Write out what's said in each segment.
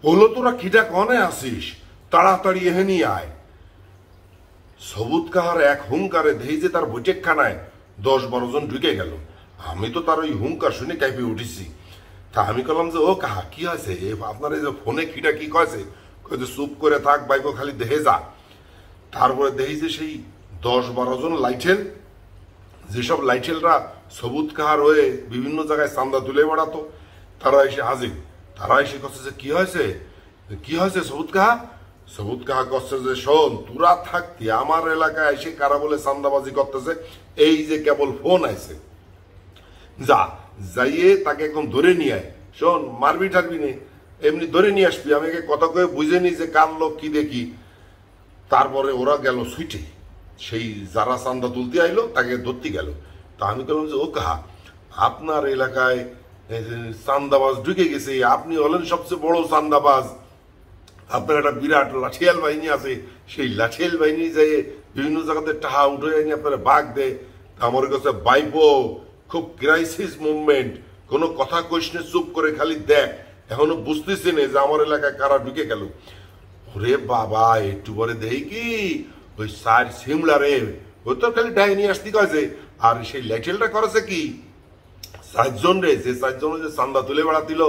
হলো তোরা খিটা কনে আসিস, তাড়াতাড়ি এহেনি আয়। সবুজ কাহার এক হুঙ্কারে দেই যে তার বৈঠকখানায় 10-12 জন ঢুকে গেল। আমি তো তার ওই হুঙ্কার শুনে কাঁপে উঠেছি। তা আমি বললাম যে ও কাহা কি আছে, আপনার এই যে ফোনে খিটা কি কয়েছে? কয়েছে চুপ করে থাক বাইকো, খালি দেহে যা। তারপরে দেখি যে সেই 10-12 জন লাইটেল, যেসব লাইটেলরা সবুজ কাহার হয়ে বিভিন্ন জায়গায় চান্দা তুলে বেড়াতো, তারা এসে হাজির। তারা এসে করছে যে কি হয়েছে, কি হয়েছে সবুজ কাহা? সবুজ কাহা করছে যে শোন, তোরা থাকতি আমার এলাকায় এসে কারা বলে চান্দাবাজি করতেছে, এই যে কেবল ফোন আইছে, যা যাইয়ে তাকে একদম ধরে নিয়ে আয়। শোন, মারবি ঠারবি নে, এমনি ধরে নিয়ে আসবি। আমি কথা কয়ে বুঝে নি যে কার লোক কি দেখি। তারপরে ওরা গেল সুইটে, সেই যারা চান্দা তুলতে আইলো তাকে ধরতে গেল। তা আমি বললাম যে ও কাহা, আপনার এলাকায় চান্দাবাজ ঢুকে গেছে, আপনি হলেন সবচেয়ে বড় চান্দাবাজ, আপনার একটা বিরাট লাঠিয়াল বাহিনী আছে, সেই লাঠিয়াল বাহিনী যাই বিভিন্ন জায়গাতে টাহা উঠে আনি আপনারা বাঘ দেয়। আমার কাছে বাইবো খুব ক্রাইসিস মুভমেন্ট, কোনো কথা কইসনে চুপ করে খালি দেখ, এখনো বুঝতেছি না যে আমার এলাকায় কারা ঢুকে গেল। ওরে বাবা, একটু পরে দেই কি ওই সার সিমলা রে, ওই তো খালি ডাই নিয়ে আসতে কয়েছে। আর সেই ল্যাটেলটা করেছে কি, 7 জন রে, যে 7 জন যে চান্দা তুলে বেড়াতিল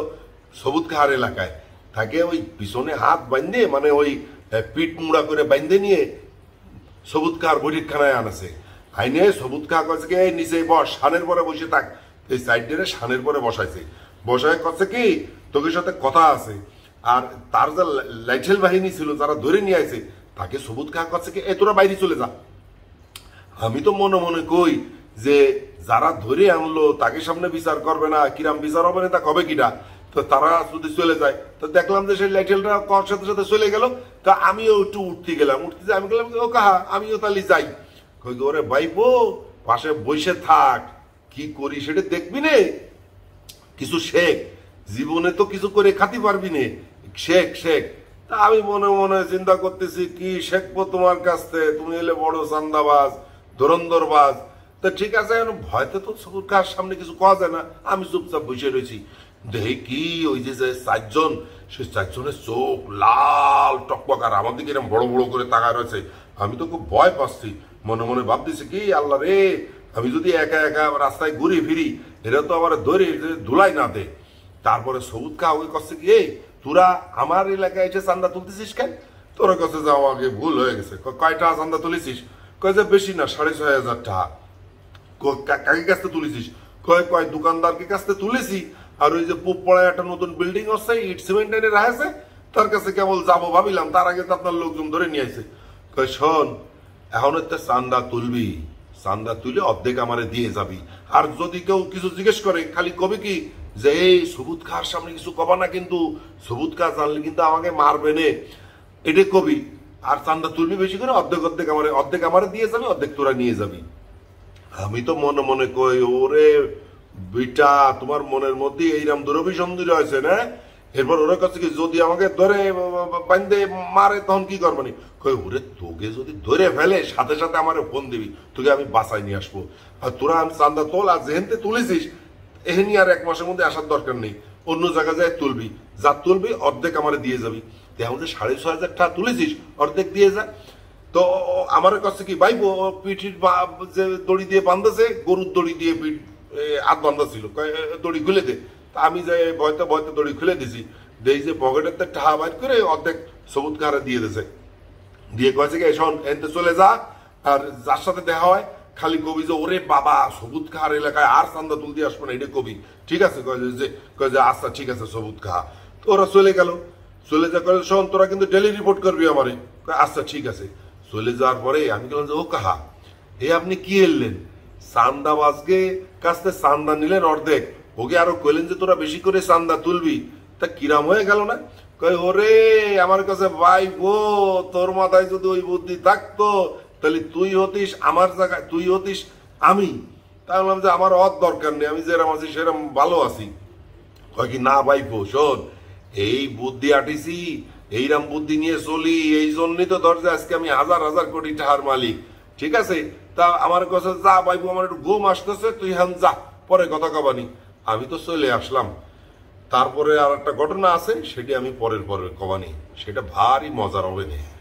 সবুজ কাহার এলাকায়, তাকে ওই পিছনে হাত বাঁধে, মানে ওই পিঠ মুড়া করে বাঁধে নিয়ে সবুজ কাহার বৈঠকখানায় আনছে। আইনে সবুজ কাহা কয়েছে কি নিচে বস, সানের পরে বসে থাক। এই সাইডে সানের পরে বসাইছে, বসায় করছে কি তোকে সাথে কথা আছে। আর তার যে লাইটেল বাহিনী ছিল যারা ধরে নিয়ে আসে, তাকে সবুজ কাহা করছে কি তোরা বাইরে চলে যা। আমি তো মনে মনে কই যে যারা ধরে আনলো তাকে সামনে বিচার করবে না, কিরাম বিচার হবে না, তা কবে কিনা। তো তারা যদি চলে যায়, তো দেখলাম যে সেই লাইটেলটা কর সাথে সাথে চলে গেল। তা আমিও একটু উঠতে গেলাম, উঠতে আমি গেলাম ও কাহা, আমিও তাহলে যাই। ওরে বাইবো পাশে বসে থাক, কি করি সেটা দেখবি নে, কিছু শেখ, জীবনে তো কিছু করে খাতে পারবি নে, শেখ শেখ। তা আমি মনে মনে চিন্তা করতেছি কি শেখবো তোমার কাছ থেকে, তুমি এলে বড় চান্দাবাজ ধুরন্ধরবাজ। তা ঠিক আছে, ভয়তে তো সরকার সামনে কিছু কওয়া যায় না, আমি চুপচাপ বসে রয়েছি। দেখি কি ওই যে 4 জন, সেই 4 জনের চোখ লাল টকবকার আমার দিকে এরকম বড় বড় করে তাকায় রয়েছে। আমি তো খুব ভয় পাচ্ছি, মনে মনে ভাবতেছি কি আল্লাহ রে, আমি যদি একা একা রাস্তায় ঘুরে ফিরি, এরা তো আমার ধরে ধুলাই না দে। তারপরে সবুজ কাহা ওই করছে কি, এই তোরা আমার এলাকায় এসে চান্দা তুলতেছিস কেন? তোর কাছে যে আমাকে ভুল হয়ে গেছে। কয়টা চান্দা তুলেছিস? কয় যে বেশি না, 6,500 টাকা। কাকে কাছতে তুলেছিস? কয় দোকানদারকে কাছতে তুলেছি। আর ওই যে পুপড়ায় একটা নতুন বিল্ডিং হচ্ছে, ইট সিমেন্ট এনে রাখছে, তার কাছে কেবল যাবো ভাবিলাম, তার আগে তো আপনার লোকজন ধরে নিয়ে আসে। কয় শোন, এখন একটা চান্দা তুলবি, চান্দা তুলে অর্ধেক আমারে দিয়ে যাবি। আর যদি কেউ কিছু জিজ্ঞেস করে খালি কবি কি যে এই সবুজ খাওয়ার সামনে কিছু কবা না, কিন্তু সবুজ খা জানলে কিন্তু আমাকে মারবে নে, এটা কবি। আর চান্দা তুলবি বেশি করে, অর্ধেক আমারে দিয়ে যাবি, অর্ধেক তোরা নিয়ে যাবি। আমি তো মনে মনে কই ওরে বিটা, তোমার মনের মধ্যে এইরকম দুরভিসন্ধি রয়েছে না। এরপর ওরা কাছে কি যদি আমাকে ধরে বান্ধে মারে তখন কি করবানি? কই ওরে তোকে যদি ধরে ফেলে সাথে সাথে আমার ফোন দিবি, তোকে আমি বাসায় নিয়ে আসবো। আর তোরা আমি চান্দা তোল, আর যেহেনতে তুলেছিস এহেনি আর 1 মাসের মধ্যে আসার দরকার নেই, অন্য জায়গায় যায় তুলবি, যা তুলবি অর্ধেক আমারে দিয়ে যাবি। এখন যে 6,500 টাকা তুলেছিস অর্ধেক দিয়ে যা। তো আমার কাছে কি বাইবো পিঠির যে দড়ি দিয়ে বাঁধেছে, গরুর দড়ি দিয়ে পিঠ হাত বান্ধা ছিল, দড়ি খুলে দে। তা আমি যে ভয়তে ভয়তে দড়ি খুলে দিছি, দেই যে পকেটের টাকা বাইর করে অর্ধেক সবুজ কাহারে দিয়ে দিয়েছে। দিয়ে কয়েছে কি শোন এনতে চলে যা, আর যার সাথে দেখা হয় খালি কবি যে ওরে বাবা সবুজ কাহার এলাকায় আর চান্দা তুলতে আসবো না, এটা কবি। ঠিক আছে কয় যে আচ্ছা ঠিক আছে সবুজ কাহা। তো ওরা চলে গেল, চলে যা করে শোন তোরা কিন্তু ডেলি রিপোর্ট করবি আমারে। আচ্ছা ঠিক আছে। চলে যাওয়ার পরে আমি বললাম যে ও কাহা, এ আপনি কি এলেন? চান্দাবাজকে কাছতে চান্দা নিলেন অর্ধেক, ওকে আরো কইলেন যে তোরা বেশি করে চান্দা তুলবি, তা কিরাম হয়ে গেল না? কয় ওরে আমার কাছে ভাই বো, তোর মাথায় যদি ওই বুদ্ধি থাকতো তাহলে তুই হতিস আমার জায়গায়, তুই হতিস আমি। তাই বললাম যে আমার অত দরকার নেই, আমি যেরকম আছি সেরকম ভালো আছি। কয় কি না ভাইপো শোন, এই বুদ্ধি আটিছি, এইরকম বুদ্ধি নিয়ে চলি, এই জন্যই তো ধর যে আজকে আমি 1,000 কোটি টাকার মালিক। ঠিক আছে, তা আমার কাছে যা ভাইপো, আমার একটু ঘুম আসতেছে, তুই হান যা, পরে কথা কবানি। আমি তো চলে আসলাম। তারপরে আর একটা ঘটনা আছে, সেটি আমি পরের কমানি, সেটা ভারী মজার হবে না।